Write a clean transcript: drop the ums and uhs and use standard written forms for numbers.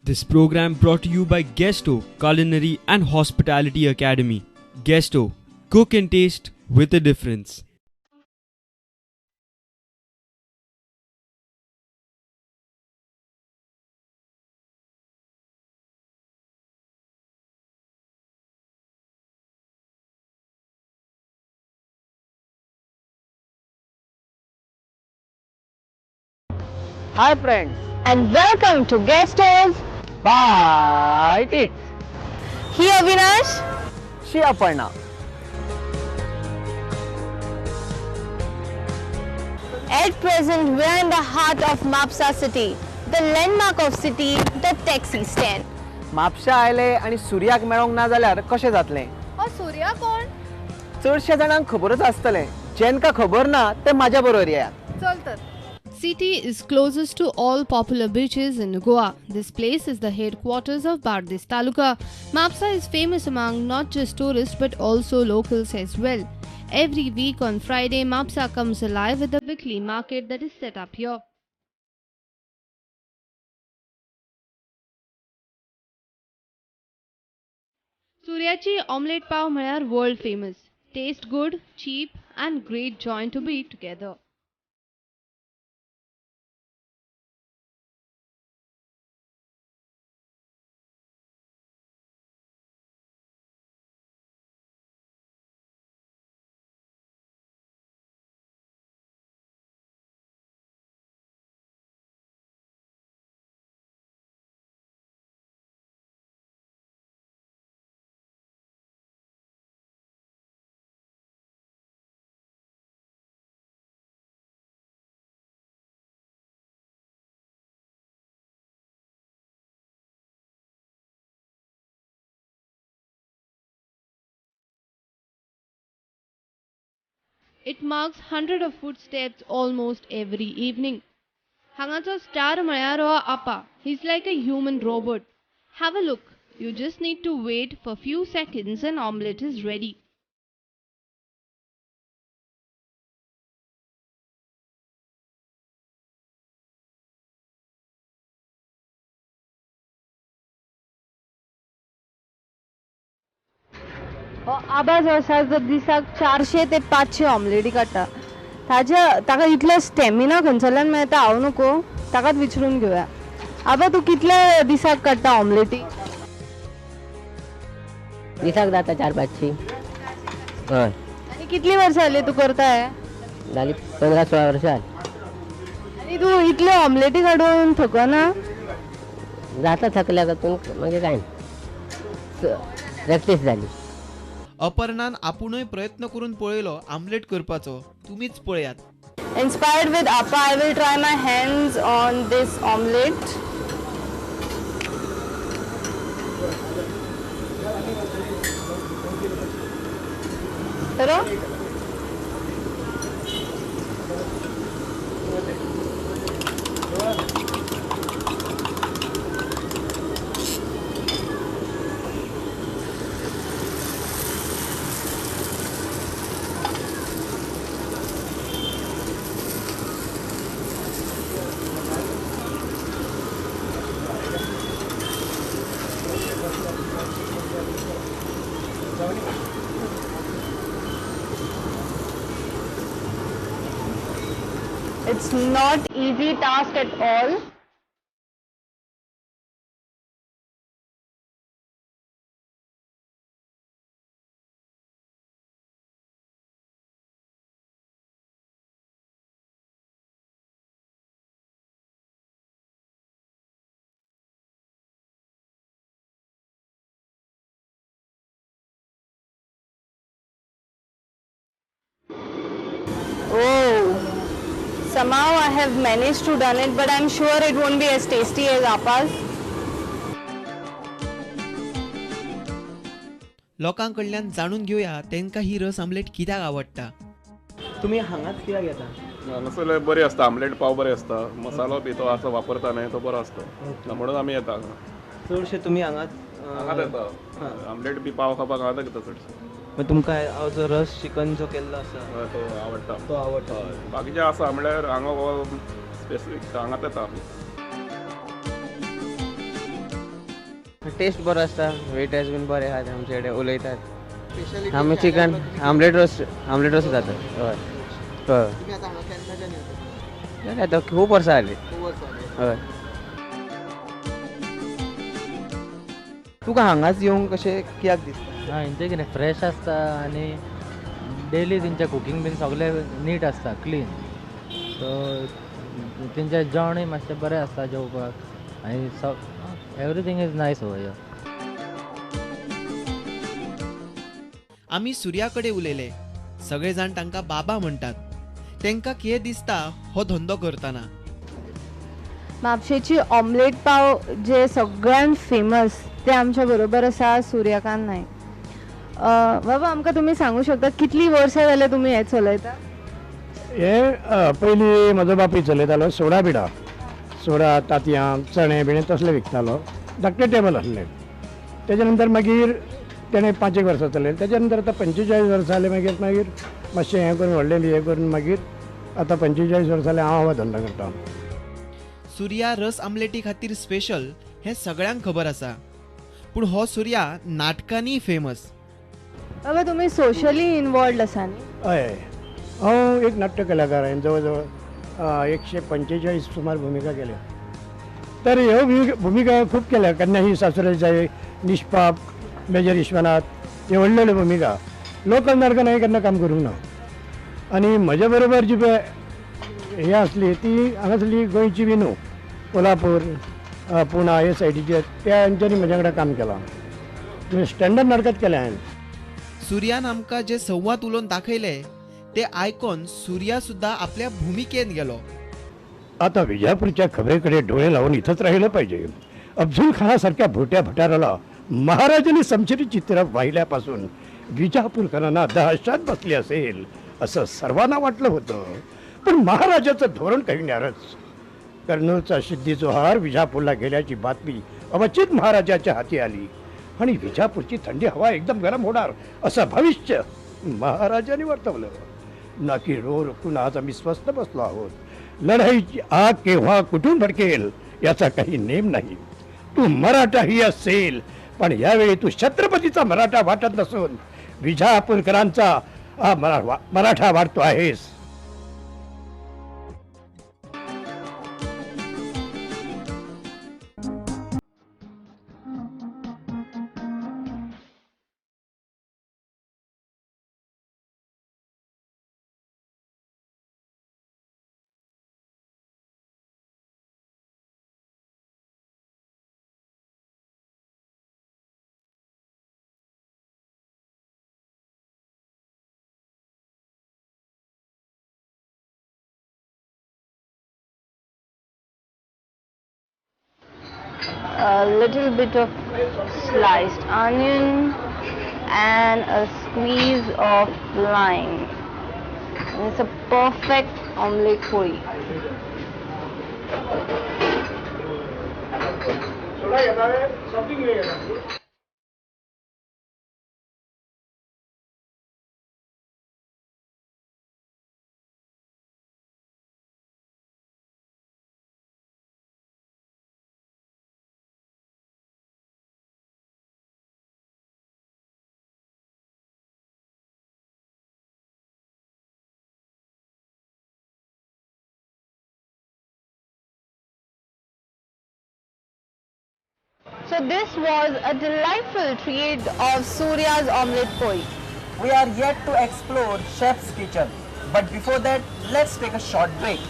This program brought to you by Guesto Culinary and Hospitality Academy. Guesto, cook and taste with a difference. Hi friends, And welcome to Guestos. bite it. Here Avinash. She Aparna. At present we are in the heart of Mapsa city, the landmark of city, the taxi stand. Mapusa आयले आणि सूर्याक मेळोंक ना जाल्यार कशें जातलें? सूर्या कोण? चडशे जाणांक खबरच आसतलें. जेंका खबर ना ते म्हाज्या बरोबर येयात. चल तर. City is closest to all popular beaches in Goa. This place is the headquarters of Bardis Taluka. Mapsa is famous among not just tourists but also locals as well. Every week on Friday, Mapsa comes alive with a weekly market that is set up here. Suryachi omelette pav म्हळ्यार world famous. Taste good, cheap and great joint to be together. It marks hundreds of footsteps almost every evening. Hangacho star म्हळ्यार हो Appa. He's like a human robot. Have a look. You just need to wait for few seconds and omelette is ready. हो आबा जो आसा तो दिसाक 400 ते 500 ऑमलेटी काडटा. ताका इतलो स्टॅमिना खंयसरल्यान मेळटा हांव नको, ताकाच विचारून घेवया. आबा तूं कितल्या दिसाक काडटा ऑमलेटी? दिसाक जाता 4-500. हय आनी कितली वर्सां जाली तूं करता हे? जाली 15-16 वर्सां. आनी तूं इतल्यो ऑमलेटी काडून थकना? जाता थकल्या तातून मागीर कांय प्रॅक्टीस जाली. अपर्णान आपुणूय प्रयत्न करून पळयलो आमलेट करपाचो. तुमीच पळयात. Inspired with Appa, I will try my hands on this omelette. Hello? It's not easy task at all. Oh. Somehow I have managed to done it, but I'm sure it won't be as tasty as Appa's. लोकांकडल्यान जाणून घेवया तांकां ही रस omelette कित्याक आवडटा. तुमी हांगाच कित्याक येता? मसाले बरे असता, आमलेट पाव बरे असता, मसालो बी तो असो वापरता न्हय तो बरो असता, म्हणून आमी येता हांगा. चडशे तुमी हांगाच हांगाच येता. आमलेट बी पाव खावपाक हांगाच येता चडशे. मग तुमकां हांव जो रस चिकन जो केल्लो आसा तो आवडटा. तो आवडटा. बाकीचे आसा म्हणल्यार हांगा स्पेसिफीक हांगाच येता आमी. टेस्ट बरो आसता वेटर्स बीन बरे आहात आमचे कडेन उलयतात आमी चिकन आमलेट रोस्ट जाता हय हय आतां खूब वर्सां जाली हय तुका हांगाच येवंक कशें कित्याक दिसता हेंचें कितें फ्रेश आसता आनी डेली तेंचें कुकींग बीन सगळें नीट आसता क्लीन सो तेंचें जेवणूय मातशें बरें आसता जेवपाक आनी everything is nice over here. आमी सुर्या कडेन उलयले. सगळे जाण तांकां बाबा म्हणटात. तांकां कितें दिसता हो धंदो करतना. म्हापशेची ऑमलेट पाव जे सगळ्यान फेमस ते आमच्या बरोबर आसा सूर्यकांत नायक. बाबा आमकां तुमी सांगू शकता कितली वर्सां जाल्यार तुमी हें चलयता? हे पयलीं म्हजो बापूय चलयतालो सोडा बिडा सोडा तांतयां चणे बिणे तसले विकतालो धाकटे टेबल आसले. तेजे नंतर मागीर तेणें 5 वर्सां चलयलें. तेजे नंतर आतां 45 वर्सां जाले. मागीर मातशें हें करून व्हडलें हें करून मागीर आतां 45 वर्सां जाले हांव हो धंदो करता. सुर्या रस आमलेटी खातीर स्पेशल हें सगळ्यांक खबर आसा. पूण हो सुर्या नाटकांनी फेमस. बाबा तुमी सोशली इनवॉल्ड आसा न्ही? हय हांव एक नाट्य कलाकार हांवें जवळ जवळ 145 सुमार भुमिका केल्या. तर ह्यो भुमिका खूब केल्या. कन्या ही सासुराची जाय, निष्पाप, मेजर विश्वनाथ हे व्हडले व्हडले भुमिका. लोकल नाटकान हांवें केन्ना काम करूंक ना. आनी म्हज्या बरोबर जी पळय हे आसली ती हांगासरली गोंयची बी न्हू कोल्हापूर पुणा हे सायडीचे त्या हांच्यांनी म्हज्या कडेन काम केलां. स्टँडर्ड नाटकात केलें हांवें. सुर्यान आमकां जे संवाद उलोवन दाखयले ते आयकून सुर्या सुद्धा आपल्या भूमिकेन गेलो. आता विजापूरच्या खबरेकडे डोळे लावून इथंच राहिलं पाहिजे. अफजल खानासारख्या भोट्या भटाराला महाराजांनी समशिरी चित्र वाहिल्यापासून विजापूरकरांना दहशत बसली असेल असं सर्वांना वाटलं होतं. पण महाराजाचं धोरण काही न्यारच. कर्नूलचा सिद्धीचो हार विजापूरला गेल्याची बातमी अवचित महाराजाच्या हाती आली आणि विजापूरची थंडी हवा एकदम गरम होणार असं भविष्य महाराजांनी वर्तवलं. ना की रो रोखून आज आम्ही स्वस्थ बसलो आहोत. लढाईची आग केव्हा कुठून भडकेल याचा काही नेम नाही. तू मराठाही असेल पण यावेळी तू छत्रपतीचा मराठा वाटत नसून विजापूरकरांचा मराठा वाटतो आहेस. A little bit of sliced onion and a squeeze of lime. And it's a perfect omelette puri. So this was a delightful treat of Surya's omelette puri. We are yet to explore Chef's kitchen. But before that, let's take a short break.